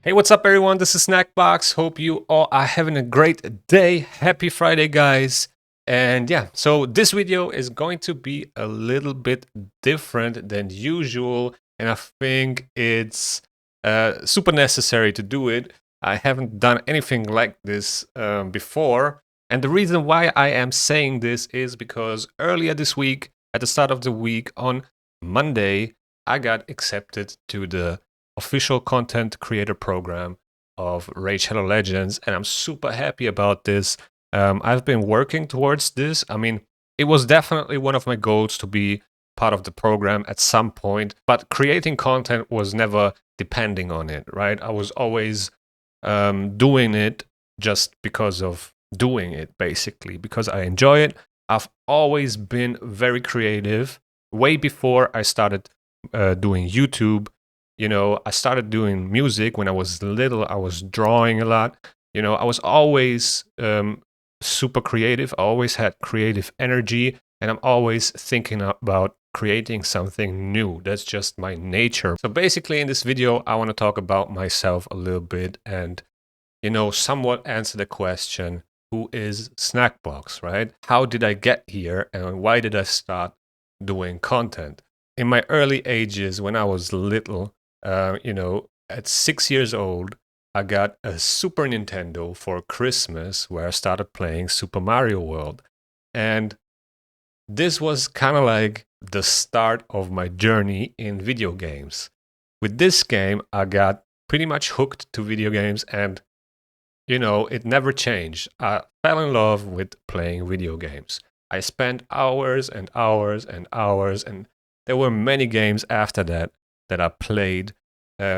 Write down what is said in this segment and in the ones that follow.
Hey, what's up, everyone? This is Snackbox. Hope you all are having a great day. Happy Friday, guys. And yeah, so this video is going to be a little bit different than usual. And I think it's super necessary to do it. I haven't done anything like this before. And the reason why I am saying this is because earlier this week, at the start of the week on Monday, I got accepted to the official content creator program of Raid Shadow Legends, and I'm super happy about this. I've been working towards this. I mean, it was definitely one of my goals to be part of the program at some point, but creating content was never depending on it, right? I was always doing it just because of doing it, basically, because I enjoy it. I've always been very creative. Way before I started doing YouTube, I started doing music when I was little. I was drawing a lot. I was always super creative. I always had creative energy, and I'm always thinking about creating something new. That's just my nature. So basically, in this video, I want to talk about myself a little bit and, somewhat answer the question, who is Snackbox, right? How did I get here, and why did I start doing content? In my early ages, when I was little, at 6 years old, I got a Super Nintendo for Christmas where I started playing Super Mario World. And this was kind of like the start of my journey in video games. With this game, I got pretty much hooked to video games, and, it never changed. I fell in love with playing video games. I spent hours and hours and hours, and there were many games after that I played,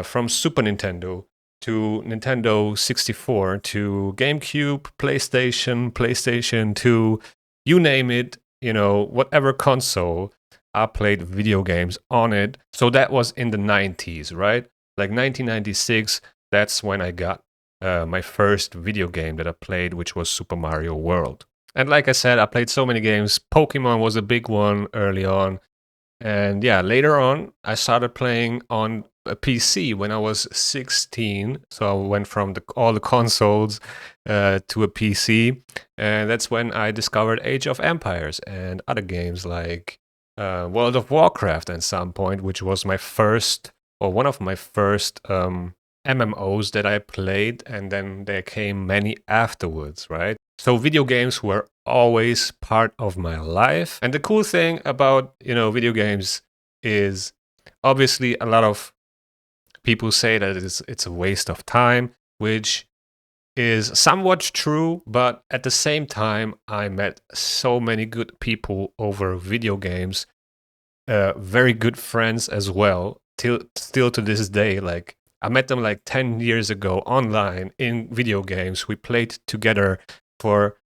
from Super Nintendo to Nintendo 64 to GameCube, PlayStation 2, you name it, whatever console, I played video games on it. So that was in the 90s, right? Like 1996, that's when I got my first video game that I played, which was Super Mario World. And like I said, I played so many games. Pokemon was a big one early on. And yeah, later on, I started playing on a PC when I was 16. So I went from all the consoles to a PC. And that's when I discovered Age of Empires and other games like World of Warcraft at some point, which was my first, or one of my first MMOs that I played. And then there came many afterwards, right? So video games were always part of my life. And the cool thing about, video games is obviously a lot of people say that it's a waste of time, which is somewhat true, but at the same time, I met so many good people over video games, very good friends as well, still to this day. Like, I met them like 10 years ago online in video games. We played together for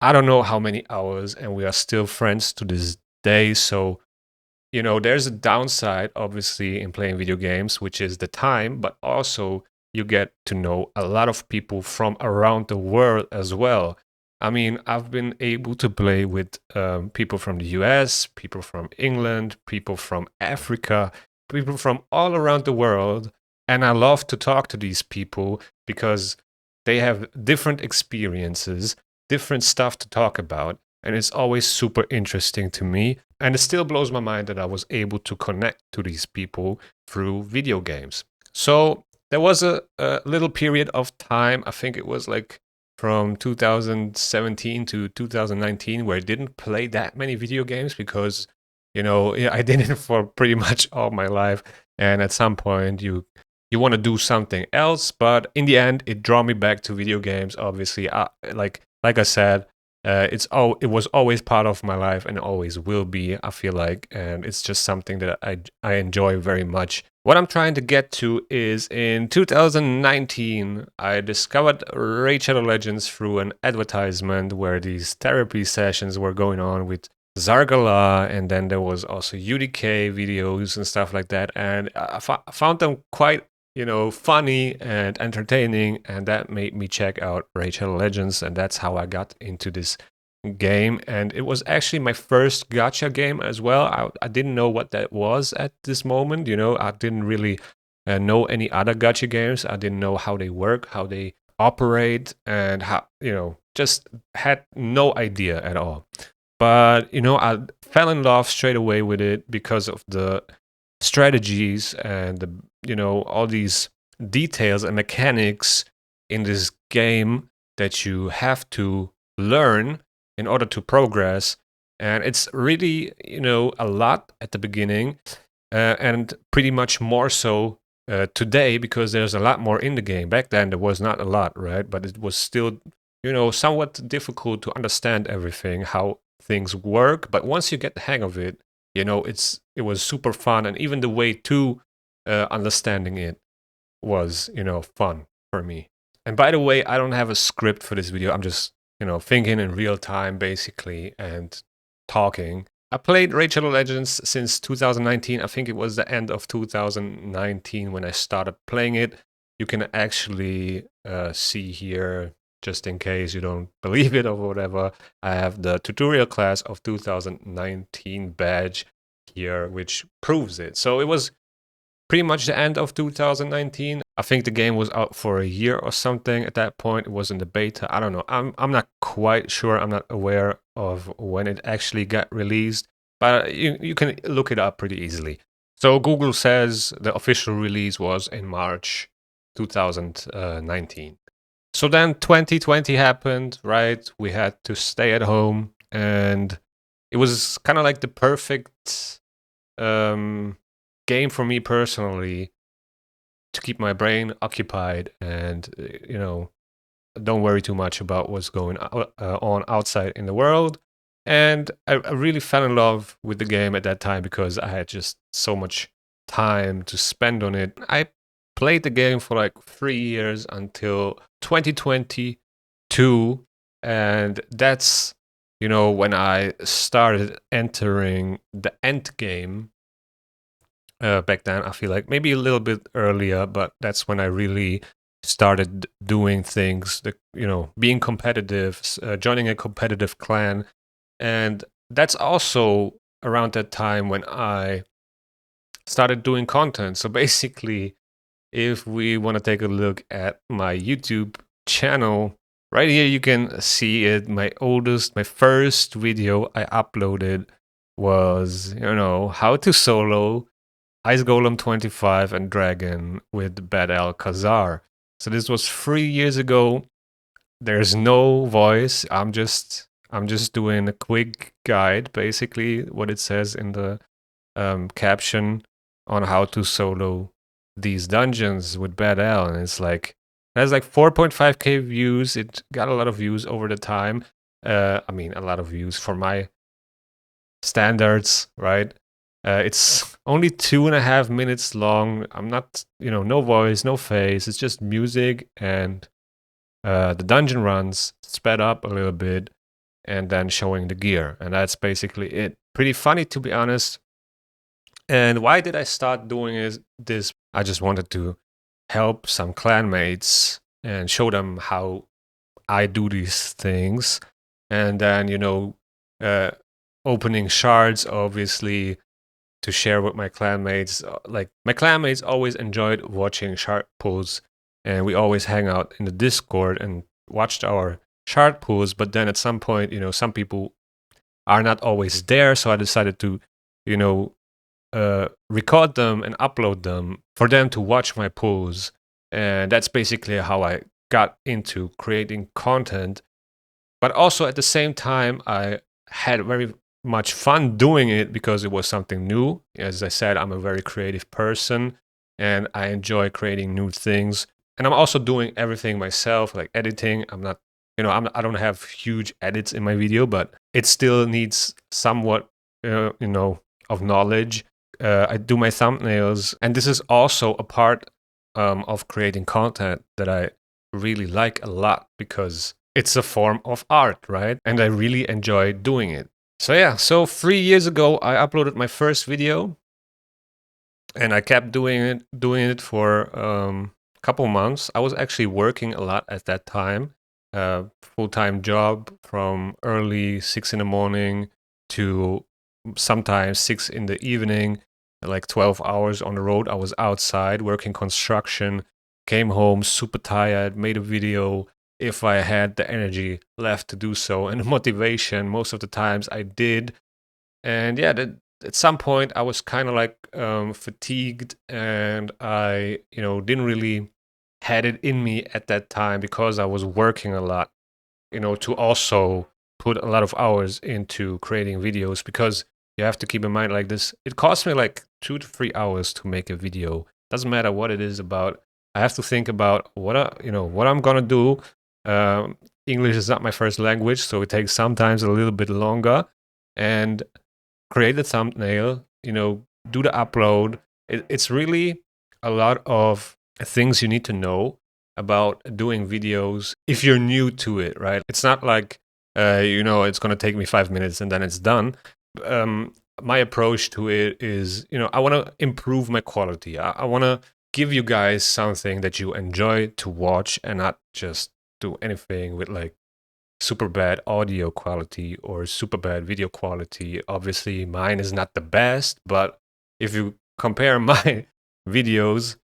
I don't know how many hours, and we are still friends to this day. So, there's a downside, obviously, in playing video games, which is the time, but also you get to know a lot of people from around the world as well. I mean, I've been able to play with people from the US, people from England, people from Africa, people from all around the world. And I love to talk to these people because they have different experiences, different stuff to talk about, and it's always super interesting to me. And it still blows my mind that I was able to connect to these people through video games. So there was a little period of time, I think it was like from 2017 to 2019, where I didn't play that many video games because, I did it for pretty much all my life. And at some point, you want to do something else, but in the end, it drew me back to video games. Obviously, like I said, it was always part of my life and always will be, I feel like, and it's just something that I enjoy very much. What I'm trying to get to is in 2019, I discovered Raid Shadow Legends through an advertisement where these therapy sessions were going on with Zargala, and then there was also UDK videos and stuff like that, and I found them quite funny and entertaining, and that made me check out Raid Shadow Legends, and that's how I got into this game. And it was actually my first gacha game as well. I didn't know what that was at this moment. I didn't really know any other gacha games. I didn't know how they work, how they operate, and how, just had no idea at all. But, I fell in love straight away with it because of the strategies and all these details and mechanics in this game that you have to learn in order to progress. And it's really, a lot at the beginning, and pretty much more so today, because there's a lot more in the game. Back then, there was not a lot, right? But it was still, somewhat difficult to understand everything, how things work. But once you get the hang of it, it was super fun. And even the way to understanding it was, fun for me. And by the way, I don't have a script for this video. I'm just, thinking in real time, basically, and talking. I played Rachel of Legends since 2019. I think it was the end of 2019 when I started playing it. You can actually see here, just in case you don't believe it or whatever, I have the tutorial class of 2019 badge here, which proves it. So it was pretty much the end of 2019. I think the game was out for a year or something at that point. It was in the beta. I don't know. I'm not quite sure. I'm not aware of when it actually got released, but you can look it up pretty easily. So Google says the official release was in March 2019. So then 2020 happened, right? We had to stay at home, and it was kind of like the perfect game for me personally to keep my brain occupied and, don't worry too much about what's going on outside in the world. And I really fell in love with the game at that time because I had just so much time to spend on it. I played the game for like 3 years until 2022. And that's, when I started entering the end game. Back then, I feel like maybe a little bit earlier, but that's when I really started doing things, being competitive, joining a competitive clan. And that's also around that time when I started doing content. So basically, if we want to take a look at my YouTube channel, right here you can see it. My first video I uploaded was, how to solo Ice Golem 25 and Dragon with Bad Al Khazar. So this was 3 years ago. There's no voice. I'm just doing a quick guide, basically what it says in the caption on how to solo these dungeons with Bad Al, and it has like 4.5k views. It got a lot of views over the time. I mean, a lot of views for my standards, right? It's only 2.5 minutes long. I'm not, no voice, no face. It's just music and the dungeon runs sped up a little bit and then showing the gear. And that's basically it. Pretty funny, to be honest. And why did I start doing this? I just wanted to help some clanmates and show them how I do these things. And then, opening shards, obviously, to share with my clanmates. Like, my clanmates always enjoyed watching shard pulls, and we always hang out in the Discord and watched our shard pulls. But then at some point, some people are not always there, so I decided to, record them and upload them for them to watch my pulls. And that's basically how I got into creating content. But also at the same time, I had very much fun doing it because it was something new. As I said, I'm a very creative person and I enjoy creating new things. And I'm also doing everything myself, like editing. I'm not, I don't have huge edits in my video, but it still needs somewhat, of knowledge. I do my thumbnails, and this is also a part of creating content that I really like a lot because it's a form of art, right? And I really enjoy doing it. So yeah, so 3 years ago, I uploaded my first video, and I kept doing it for a couple months. I was actually working a lot at that time, full-time job from early 6 in the morning to sometimes 6 in the evening. like 12 hours on the road. I was outside working construction, came home super tired, made a video if I had the energy left to do so, and the motivation. Most of the times I did. And yeah, at some point I was kind of like fatigued, and I, didn't really had it in me at that time because I was working a lot, to also put a lot of hours into creating videos, because you have to keep in mind like this. It costs me like 2 to 3 hours to make a video. Doesn't matter what it is about. I have to think about what I'm gonna do. English is not my first language, so it takes sometimes a little bit longer. And create the thumbnail, do the upload. It's really a lot of things you need to know about doing videos if you're new to it, right? It's not like, it's going to take me 5 minutes and then it's done. My approach to it is, I want to improve my quality. I want to give you guys something that you enjoy to watch, and not just do anything with like super bad audio quality or super bad video quality. Obviously, mine is not the best, but if you compare my videos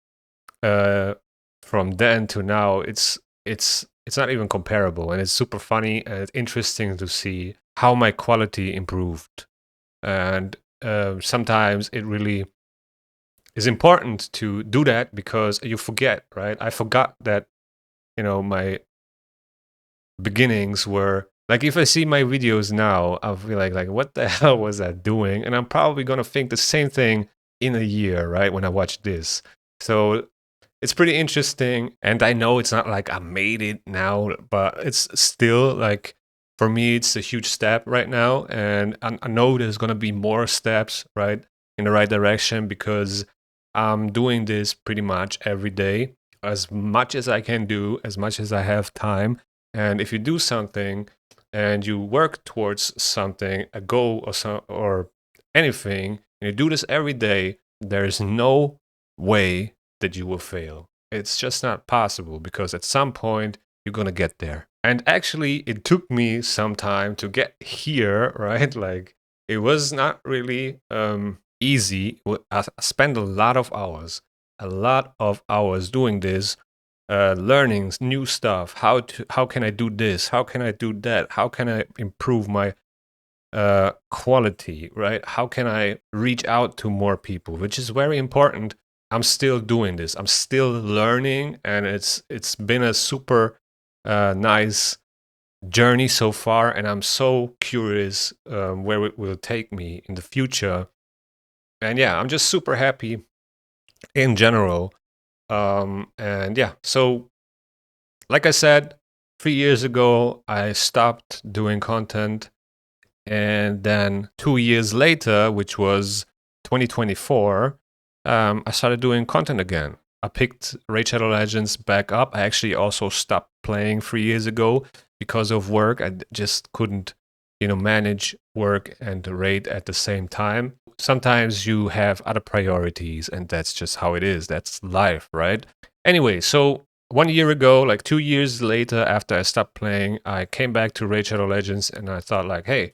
from then to now, it's not even comparable, and it's super funny and it's interesting to see how my quality improved. And sometimes it really is important to do that because you forget, right? I forgot that my beginnings were like, if I see my videos now, I'll be like, what the hell was I doing? And I'm probably gonna think the same thing in a year, right? When I watch this. So it's pretty interesting. And I know it's not like I made it now, but it's still like, for me, it's a huge step right now. And I know there's gonna be more steps, right, in the right direction, because I'm doing this pretty much every day, as much as I can do, as much as I have time. And if you do something and you work towards something, a goal or anything, and you do this every day, there is no way that you will fail. It's just not possible, because at some point you're going to get there. And actually, it took me some time to get here, right? Like, it was not really easy. I spent a lot of hours doing this, learning new stuff. How can I do this? How can I do that? How can I improve my quality? Right? How can I reach out to more people? Which is very important. I'm still doing this. I'm still learning, and it's been a super nice journey so far. And I'm so curious where it will take me in the future. And yeah, I'm just super happy in general. And yeah, so like I said, 3 years ago, I stopped doing content. And then 2 years later, which was 2024, I started doing content again. I picked Raid Shadow Legends back up. I actually also stopped playing 3 years ago because of work. I just couldn't, manage work and raid at the same time. Sometimes you have other priorities, and that's just how it is. That's life, right? Anyway, so 1 year ago, like 2 years later, after I stopped playing, I came back to Raid Shadow Legends, and I thought like, hey,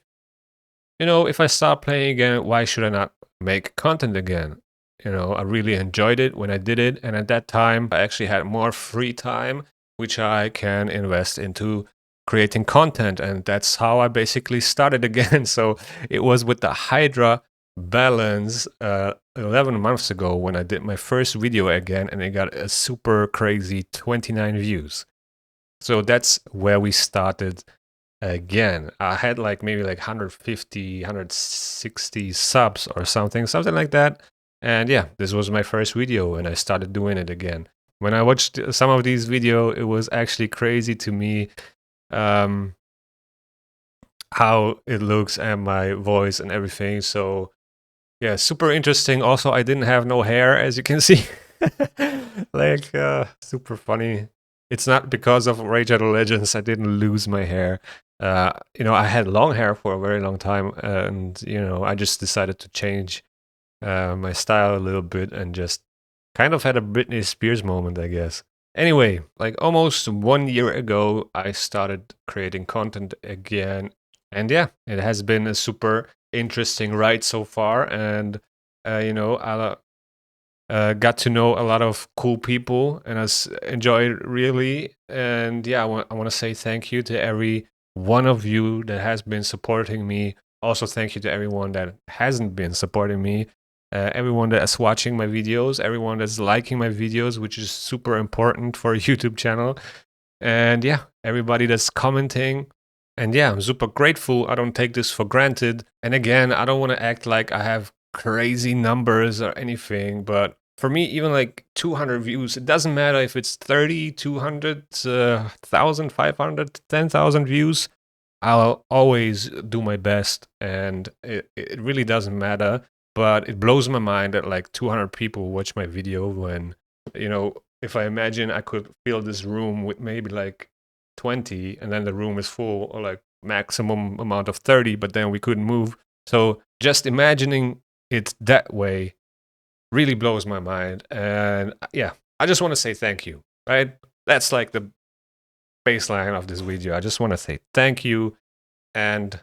if I start playing again, why should I not make content again? I really enjoyed it when I did it. And at that time, I actually had more free time, which I can invest into creating content. And that's how I basically started again. So it was with the Hydra balance 11 months ago when I did my first video again, and it got a super crazy 29 views. So that's where we started again. I had like maybe like 150, 160 subs or something like that. And yeah, this was my first video, and I started doing it again. When I watched some of these videos, it was actually crazy to me how it looks and my voice and everything. So yeah, super interesting. Also, I didn't have no hair, as you can see. Like, super funny. It's not because of Raid Shadow Legends I didn't lose my hair. I had long hair for a very long time, and I just decided to change my style a little bit, and just kind of had a Britney Spears moment, I guess. Anyway, like almost 1 year ago, I started creating content again, and yeah, it has been a super interesting ride so far. And You know, I got to know a lot of cool people, and enjoyed it really. And yeah, I want to say thank you to every one of you that has been supporting me. Also, thank you to everyone that hasn't been supporting me. Everyone that's watching my videos, everyone that's liking my videos, which is super important for a YouTube channel. And yeah, everybody that's commenting. And yeah, I'm super grateful. I don't take this for granted. And again, I don't want to act like I have crazy numbers or anything, but for me, even like 200 views, it doesn't matter if it's 30, 200, 1,000, 500, 10,000 views. I'll always do my best, and it really doesn't matter. But it blows my mind that like 200 people watch my video when, you know, if I imagine I could fill this room with maybe like 20, and then the room is full, or like maximum amount of 30, but then we couldn't move. So just imagining it that way really blows my mind. And yeah, I just want to say thank you, right? That's like the baseline of this video. I just want to say thank you, and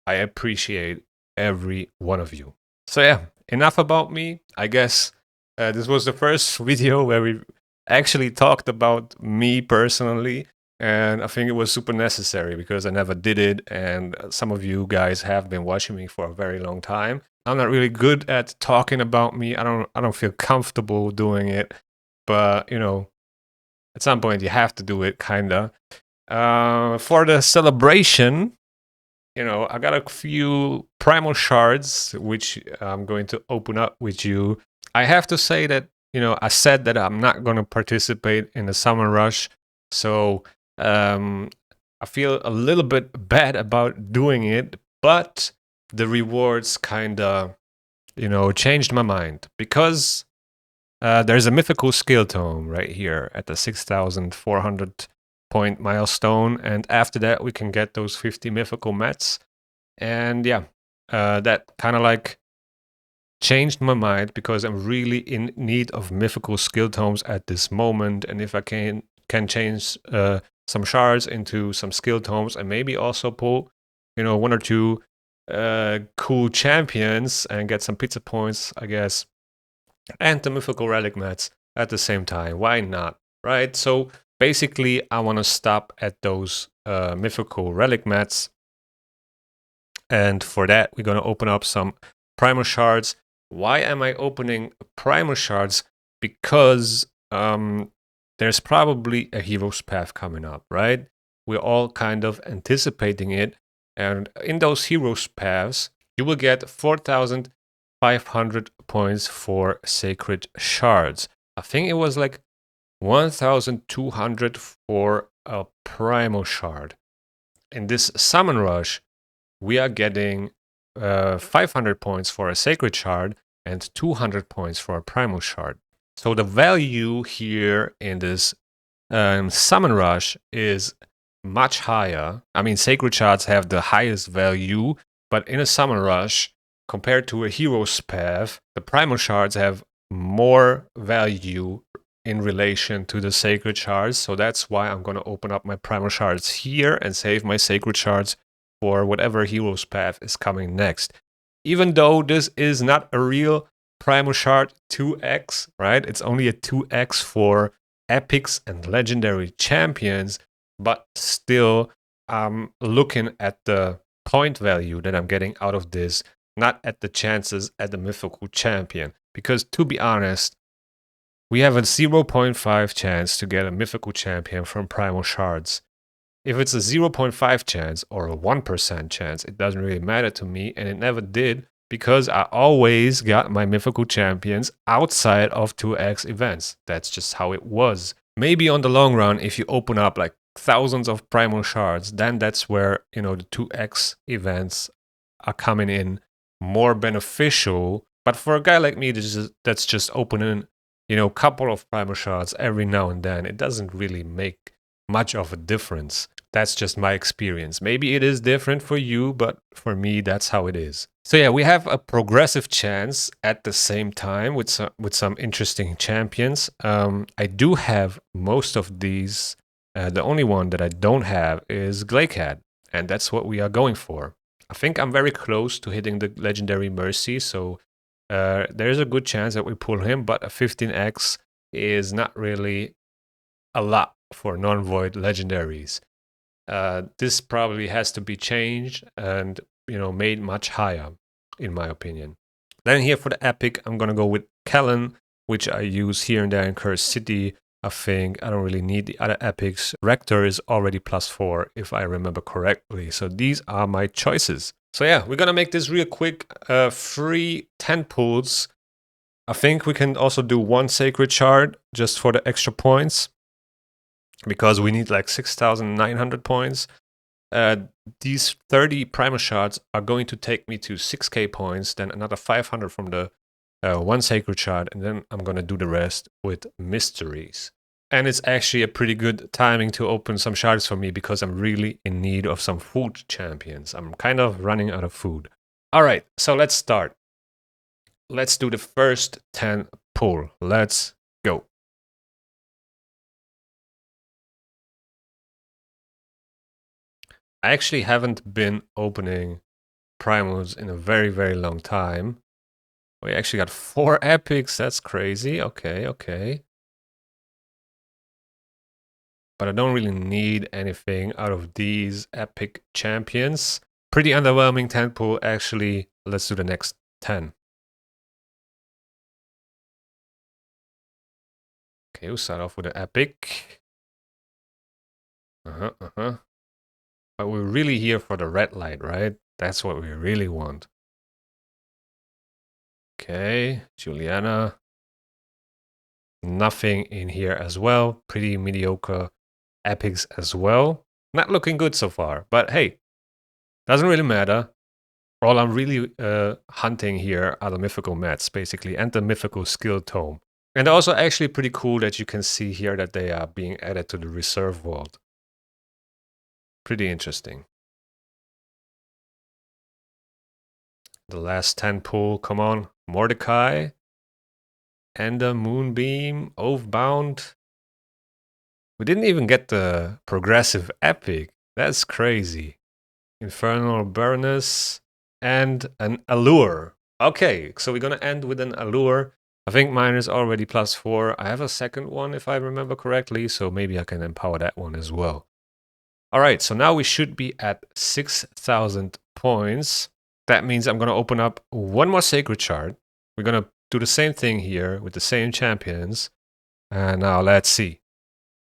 I appreciate every one of you. So yeah, enough about me. I guess this was the first video where we actually talked about me personally, and I think it was super necessary because I never did it, and some of you guys have been watching me for a very long time. I'm not really good at talking about me. I don't feel comfortable doing it, but you know, at some point you have to do it, kinda. For the celebration, you know, I got a few primal shards, which I'm going to open up with you. I have to say that, you know, I said that I'm not going to participate in the summer rush. So I feel a little bit bad about doing it, but the rewards kind of, you know, changed my mind because there's a mythical skill tome right here at the 6,400 point milestone, and after that we can get those 50 mythical mats. And yeah, that kind of like changed my mind because I'm really in need of mythical skill tomes at this moment. And if I can change some shards into some skill tomes, and maybe also pull, you know, one or two cool champions and get some pizza points, I guess, and the mythical relic mats at the same time, why not, right? So basically I want to stop at those mythical relic mats, and for that we're going to open up some primal shards. Why am I opening primal shards? Because there's probably a hero's path coming up, right? We're all kind of anticipating it, and in those hero's paths you will get 4,500 points for sacred shards. I think it was like 1,200 for a primal shard. In this summon rush, we are getting 500 points for a sacred shard and 200 points for a primal shard. So the value here in this summon rush is much higher. I mean, sacred shards have the highest value, but in a summon rush, compared to a hero's path, the primal shards have more value in relation to the sacred shards. So that's why I'm going to open up my primal shards here and save my sacred shards for whatever hero's path is coming next. Even though this is not a real primal shard 2x, right? It's only a 2x for epics and legendary champions, but still I'm looking at the point value that I'm getting out of this, not at the chances at the mythical champion. Because to be honest, we have a 0.5 chance to get a mythical champion from primal shards. If it's a 0.5 chance or a 1% chance, it doesn't really matter to me, and it never did because I always got my mythical champions outside of 2x events. That's just how it was. Maybe on the long run, if you open up like thousands of primal shards, then that's where, you know, the 2x events are coming in more beneficial. But for a guy like me that's just opening, you know, a couple of primal shards every now and then, it doesn't really make much of a difference. That's just my experience. Maybe it is different for you, but for me, that's how it is. So yeah, we have a progressive chance at the same time with some interesting champions. I do have most of these. The only one that I don't have is Glakehead, and that's what we are going for. I think I'm very close to hitting the legendary Mercy, so there's a good chance that we pull him, but a 15x is not really a lot for non-void legendaries. This probably has to be changed and, you know, made much higher, in my opinion. Then here for the epic, I'm gonna go with Kellen, which I use here and there in Curse City. I think I don't really need the other epics. Rector is already +4, if I remember correctly. So these are my choices. So yeah, we're gonna make this real quick. Free 10 pulls. I think we can also do 1 sacred shard just for the extra points, because we need like 6,900 points. These 30 primal shards are going to take me to 6k points, then another 500 from the 1 sacred shard, and then I'm gonna do the rest with mysteries. And it's actually a pretty good timing to open some shards for me, because I'm really in need of some food champions. I'm kind of running out of food. All right, so let's start. Let's do the first 10 pull. Let's go. I actually haven't been opening primals in a very, very long time. We actually got 4 epics. That's crazy. Okay, okay. But I don't really need anything out of these epic champions. Pretty underwhelming 10 pull, actually. Let's do the next 10. Okay, we'll start off with an epic. But we're really here for the red light, right? That's what we really want. Okay, Juliana. Nothing in here as well. Pretty mediocre epics as well. Not looking good so far, but hey, doesn't really matter. All I'm really hunting here are the mythical mats, basically, and the mythical skill tome. And also actually pretty cool that you can see here that they are being added to the reserve vault. Pretty interesting. The last 10 pull, come on. Mordecai. And the Moonbeam, Oathbound. We didn't even get the progressive epic. That's crazy. Infernal Baroness and an Allure. Okay, so we're gonna end with an Allure. I think mine is already +4. I have a second one if I remember correctly, so maybe I can empower that one as well. All right, so now we should be at 6,000 points. That means I'm gonna open up 1 more sacred shard. We're gonna do the same thing here with the same champions. And now let's see.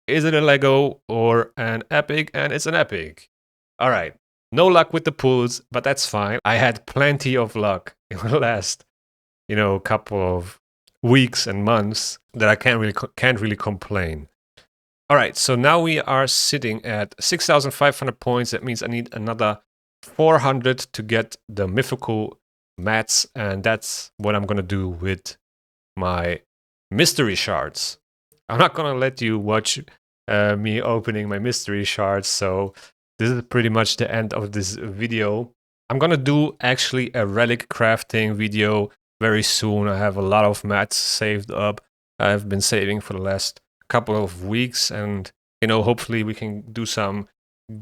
Is it a Lego or an epic? And it's an epic. All right. No luck with the pulls, but that's fine. I had plenty of luck in the last, couple of weeks and months that I can't really complain. All right. So now we are sitting at 6,500 points. That means I need another 400 to get the mythical mats, and that's what I'm gonna do with my mystery shards. I'm not gonna let you watch me opening my mystery shards, so this is pretty much the end of this video. I'm gonna do actually a relic crafting video very soon. I have a lot of mats saved up. I've been saving for the last couple of weeks, and hopefully we can do some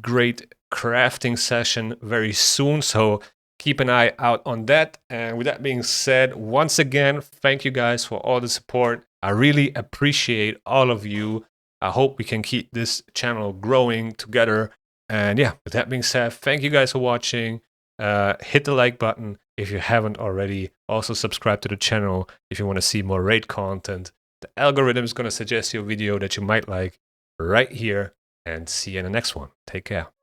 great crafting session very soon, so keep an eye out on that. And with that being said, once again, thank you guys for all the support. I really appreciate all of you. I hope we can keep this channel growing together. And yeah, with that being said, thank you guys for watching. Hit the like button if you haven't already. Also subscribe to the channel if you want to see more raid content. The algorithm is going to suggest you a video that you might like right here. And see you in the next one. Take care.